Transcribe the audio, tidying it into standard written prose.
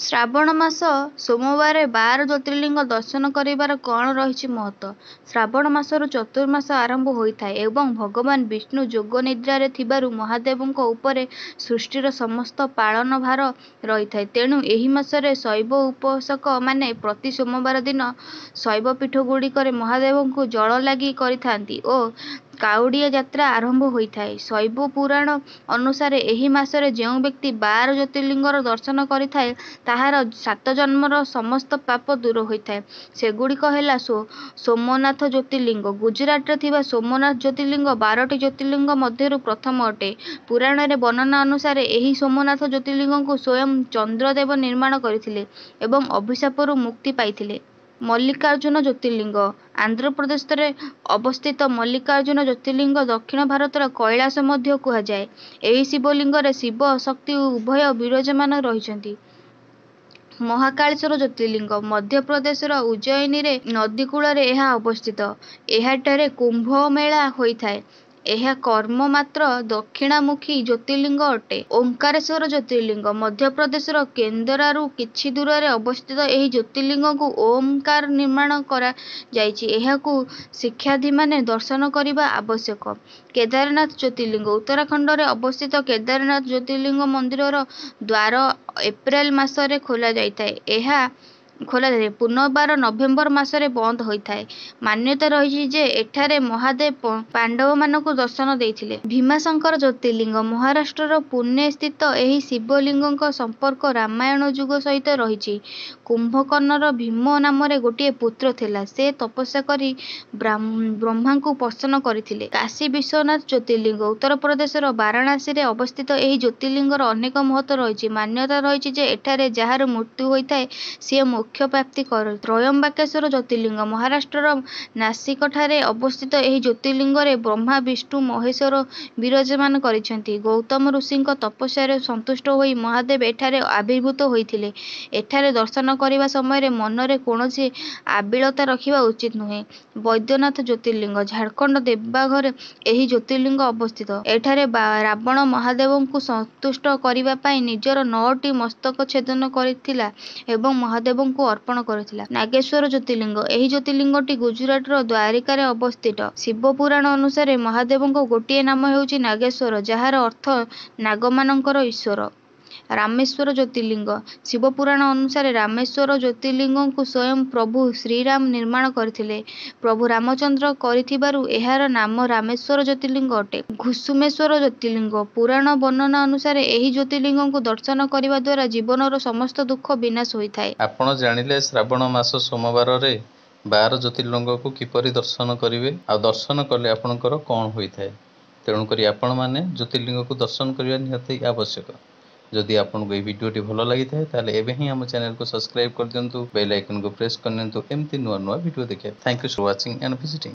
ଶ୍ରାବଣ ମାସ ସୋମବାର 12 ଜ୍ୟୋତିର୍ଲିଙ୍ଗ ଦର୍ଶନ କରିବାର କ'ଣ ରହିଛି ମହତ୍ତ୍ୱ? ଶ୍ରାବଣ ମାସରୁ ଚତୁର୍ମାସ ଆରମ୍ଭ ହୋଇଥାଏ ଏବଂ ଭଗବାନ ବିଷ୍ଣୁ ଯୋଗ ନିଦ୍ରାରେ ଥିବାରୁ ମହାଦେବଙ୍କ ଉପରେ ସୃଷ୍ଟିର ସମସ୍ତ ପାଳନ ଭାର ରହିଥାଏ। ତେଣୁ ଏହି ମାସରେ ଶୈବ ଉପାସକମାନେ ପ୍ରତି ସୋମବାର ଦିନ ଶୈବପୀଠଗୁଡ଼ିକରେ ମହାଦେବଙ୍କୁ ଜଳ ଲାଗି କରିଥାନ୍ତି ଓ କାଉଡ଼ିଆ ଯାତ୍ରା ଆରମ୍ଭ ହୋଇଥାଏ। ଶୈବ ପୁରାଣ ଅନୁସାରେ ଏହି ମାସରେ ଯେଉଁ ବ୍ୟକ୍ତି 12 ଜ୍ୟୋତିର୍ଲିଙ୍ଗର ଦର୍ଶନ କରିଥାଏ ତାହାର 7 ଜନ୍ମର ସମସ୍ତ ପାପ ଦୂର ହୋଇଥାଏ। ସେଗୁଡ଼ିକ ହେଲା ସୋମନାଥ ଜ୍ୟୋତିର୍ଲିଙ୍ଗ। ଗୁଜରାଟରେ ଥିବା ସୋମନାଥ ଜ୍ୟୋତିର୍ଲିଙ୍ଗ 12ଟି ଜ୍ୟୋତିର୍ଲିଙ୍ଗ ମଧ୍ୟରୁ ପ୍ରଥମ ଅଟେ। ପୁରାଣରେ ବର୍ଣ୍ଣନା ଅନୁସାରେ ଏହି ସୋମନାଥ ଜ୍ୟୋତିର୍ଲିଙ୍ଗକୁ ସ୍ୱୟଂ ଚନ୍ଦ୍ରଦେବ ନିର୍ମାଣ କରିଥିଲେ ଏବଂ ଅଭିଶାପରୁ ମୁକ୍ତି ପାଇଥିଲେ। ମଲ୍ଲିକାର୍ଜୁନ ଜ୍ୟୋତିର୍ଲିଙ୍ଗ ଆନ୍ଧ୍ରପ୍ରଦେଶରେ ଅବସ୍ଥିତ ମଲ୍ଲିକାର୍ଜୁନ ଜ୍ୟୋତିର୍ଲିଙ୍ଗ ଦକ୍ଷିଣ ଭାରତର କୈଳାସ ମଧ୍ୟ କୁହାଯାଏ। ଏହି ଶିବଲିଙ୍ଗରେ ଶିବ ଶକ୍ତି ଉଭୟ ବିରାଜମାନ ରହିଛନ୍ତି। ମହାକାଳେଶ୍ୱର ଜ୍ୟୋତିର୍ଲିଙ୍ଗ ମଧ୍ୟପ୍ରଦେଶର ଉଜ୍ଜୟିନୀରେ ନଦୀ କୂଳରେ ଏହା ଅବସ୍ଥିତ। ଏହାଠାରେ କୁମ୍ଭ ମେଳା ହୋଇଥାଏ। ଏହା କର୍ମ ମାତ୍ର ଦକ୍ଷିଣାମୁଖୀ ଜ୍ୟୋତିର୍ଲିଙ୍ଗ ଅଟେ। ଓଙ୍କାରେଶ୍ୱର ଜ୍ୟୋତିର୍ଲିଙ୍ଗ ମଧ୍ୟପ୍ରଦେଶର କେନ୍ଦରାରୁ କିଛି ଦୂରରେ ଅବସ୍ଥିତ। ଏହି ଜ୍ୟୋତିର୍ଲିଙ୍ଗକୁ ଓମ୍କାର ନିର୍ମାଣ କରାଯାଇଛି। ଏହାକୁ ଶିକ୍ଷାର୍ଥୀମାନେ ଦର୍ଶନ କରିବା ଆବଶ୍ୟକ। କେଦାରନାଥ ଜ୍ୟୋତିର୍ଲିଙ୍ଗ ଉତ୍ତରାଖଣ୍ଡରେ ଅବସ୍ଥିତ। କେଦାରନାଥ ଜ୍ୟୋତିର୍ଲିଙ୍ଗ ମନ୍ଦିରର ଦ୍ୱାର ଏପ୍ରିଲ ମାସରେ ଖୋଲାଯାଇଥାଏ। ପୁନର୍ବାର ନଭେମ୍ବର ମାସରେ ବନ୍ଦ ହୋଇଥାଏ। ମାନ୍ୟତା ରହିଛି ଯେ ଏଠାରେ ମହାଦେବ ପାଣ୍ଡବମାନଙ୍କୁ ଦର୍ଶନ ଦେଇଥିଲେ। ଭୀମାଶଙ୍କର ଜ୍ୟୋତିର୍ଲିଙ୍ଗ ମହାରାଷ୍ଟ୍ରର ପୁନେ ସ୍ଥିତ। ଏହି ଶିବଲିଙ୍ଗଙ୍କ ସମ୍ପର୍କ ରାମାୟଣ ଯୁଗ ସହିତ ରହିଛି। କୁମ୍ଭକର୍ଣ୍ଣର ଭୀମ ନାମରେ ଗୋଟିଏ ପୁତ୍ର ଥିଲା। ସେ ତପସ୍ୟା କରି ବ୍ରହ୍ମାଙ୍କୁ ପ୍ରସନ୍ନ କରିଥିଲେ। କାଶୀ ବିଶ୍ୱନାଥ ଜ୍ୟୋତିର୍ଲିଙ୍ଗ ଉତ୍ତରପ୍ରଦେଶର ବାରାଣାସୀରେ ଅବସ୍ଥିତ। ଏହି ଜ୍ୟୋତିର୍ଲିଙ୍ଗର ଅନେକ ମହତ୍ତ୍ୱ ରହିଛି। ମାନ୍ୟତା ରହିଛି ଯେ ଏଠାରେ ଯାହାର ମୃତ୍ୟୁ ହୋଇଥାଏ ସିଏ ମୋକ୍ଷ ପ୍ରାପ୍ତି କରେ। ତ୍ରୟମ୍ବକେଶ୍ୱର ଜ୍ୟୋତିର୍ଲିଙ୍ଗ ମହାରାଷ୍ଟ୍ରର ନାସିକଠାରେ ଅବସ୍ଥିତ। ଏହି ଜ୍ୟୋତିର୍ଲିଙ୍ଗରେ ବ୍ରହ୍ମା ବିଷ୍ଣୁ ମହେଶ୍ୱର ବିରାଜମାନ କରିଛନ୍ତି। ଗୌତମ ଋଷିଙ୍କ ତପସ୍ୟାରେ ସନ୍ତୁଷ୍ଟ ହୋଇ ମହାଦେବ ଏଠାରେ ଆବିର୍ଭୂତ ହୋଇଥିଲେ। ଏଠାରେ ଦର୍ଶନ କରିବା ସମୟରେ ମନରେ କୌଣସି ଆବିଳତା ରଖିବା ଉଚିତ ନୁହେଁ। ବୈଦ୍ୟନାଥ ଜ୍ୟୋତିର୍ଲିଙ୍ଗ ଝାଡ଼ଖଣ୍ଡ ଦେବଘରରେ ଏହି ଜ୍ୟୋତିର୍ଲିଙ୍ଗ ଅବସ୍ଥିତ। ଏଠାରେ ରାବଣ ମହାଦେବଙ୍କୁ ସନ୍ତୁଷ୍ଟ କରିବା ପାଇଁ ନିଜର 9ଟି ମସ୍ତକ ଛେଦନ କରିଥିଲା ଏବଂ ମହାଦେବଙ୍କୁ ଅର୍ପଣ କରିଥିଲା। ନାଗେଶ୍ୱର ଜ୍ୟୋତିର୍ଲିଙ୍ଗ ଏହି ଜ୍ୟୋତିର୍ଲିଙ୍ଗଟି ଗୁଜରାଟର ଦ୍ୱାରିକାରେ ଅବସ୍ଥିତ। ଶିବ ପୁରାଣ ଅନୁସାରେ ମହାଦେବଙ୍କ ଗୋଟିଏ ନାମ ହେଉଛି ନାଗେଶ୍ୱର ଯାହାର ଅର୍ଥ ନାଗମାନଙ୍କର ଈଶ୍ୱର। ରାମେଶ୍ୱର ଜ୍ୟୋତିର୍ଲିଙ୍ଗ ଶିବପୁରାଣ ଅନୁସାରେ ରାମେଶ୍ୱର ଜ୍ୟୋତିର୍ଲିଙ୍ଗକୁ ସ୍ୱୟଂ ପ୍ରଭୁ ଶ୍ରୀରାମ ନିର୍ମାଣ କରିଥିଲେ। ପ୍ରଭୁ ରାମଚନ୍ଦ୍ର କରିଥିବାରୁ ଏହାର ନାମ ରାମେଶ୍ୱର ଜ୍ୟୋତିର୍ଲିଙ୍ଗ ଅଟେ। ଘୁସୁମେଶ୍ୱର ଜ୍ୟୋତିର୍ଲିଙ୍ଗ ପୁରାଣ ବର୍ଣ୍ଣନା ଅନୁସାରେ ଏହି ଜ୍ୟୋତିର୍ଲିଙ୍ଗକୁ ଦର୍ଶନ କରିବା ଦ୍ୱାରା ଜୀବନର ସମସ୍ତ ଦୁଃଖ ବିନାଶ ହୋଇଥାଏ। ଆପଣ ଜାଣିଲେ ଶ୍ରାବଣ ମାସ ସୋମବାରରେ 12 ଜ୍ୟୋତିର୍ଲିଙ୍ଗକୁ କିପରି ଦର୍ଶନ କରିବେ ଆଉ ଦର୍ଶନ କଲେ ଆପଣଙ୍କର କ'ଣ ହୋଇଥାଏ। ତେଣୁକରି ଆପଣମାନେ ଜ୍ୟୋତିର୍ଲିଙ୍ଗକୁ ଦର୍ଶନ କରିବା ନିହାତି ଆବଶ୍ୟକ। ଯଦି ଆପଣଙ୍କୁ ଏହି ଭିଡ଼ିଓଟି ଭଲ ଲାଗିଥାଏ ତାହେଲେ ଏବେ ହିଁ ଆମ ଚ୍ୟାନେଲକୁ ସବସ୍କ୍ରାଇବ୍ କରିଦିଅନ୍ତୁ, ବେଲ୍ ଆଇକନକୁ ପ୍ରେସ୍ କରିନିଅନ୍ତୁ ଏମିତି ନୂଆ ନୂଆ ଭିଡ଼ିଓ ଦେଖିବା। Thank you for watching and visiting.